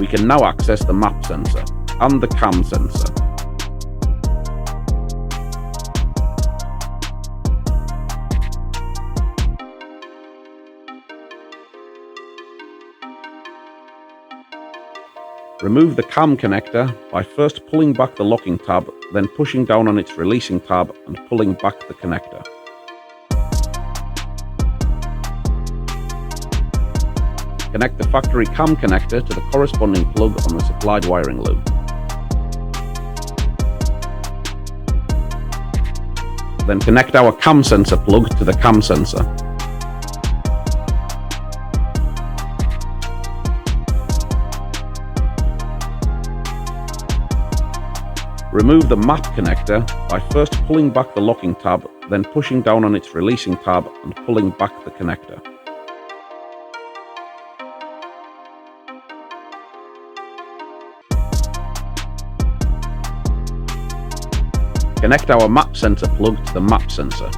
We can now access the map sensor and the cam sensor. Remove the cam connector by first pulling back the locking tab, then pushing down on its releasing tab and pulling back the connector. Connect the factory cam connector to the corresponding plug on the supplied wiring loop. Then connect our cam sensor plug to the cam sensor. Remove the map connector by first pulling back the locking tab, then pushing down on its releasing tab and pulling back the connector. Connect our map sensor plug to the map sensor.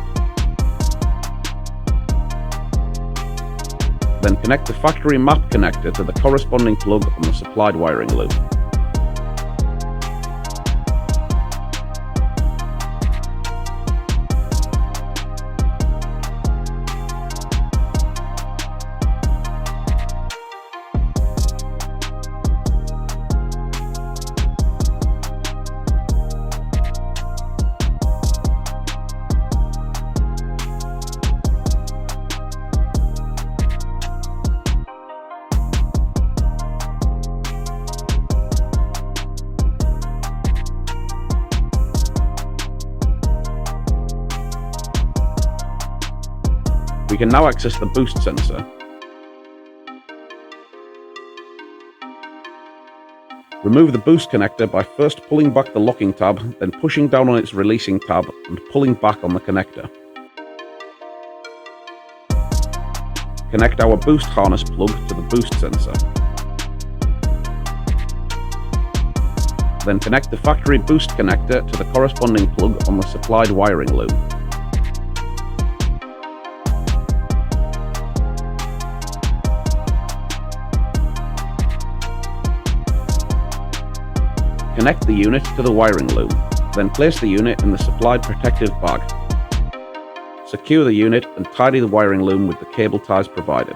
Then connect the factory map connector to the corresponding plug on the supplied wiring loop. We can now access the boost sensor. Remove the boost connector by first pulling back the locking tab, then pushing down on its releasing tab and pulling back on the connector. Connect our boost harness plug to the boost sensor. Then connect the factory boost connector to the corresponding plug on the supplied wiring loop. Connect the unit to the wiring loom, then place the unit in the supplied protective bag. Secure the unit and tidy the wiring loom with the cable ties provided.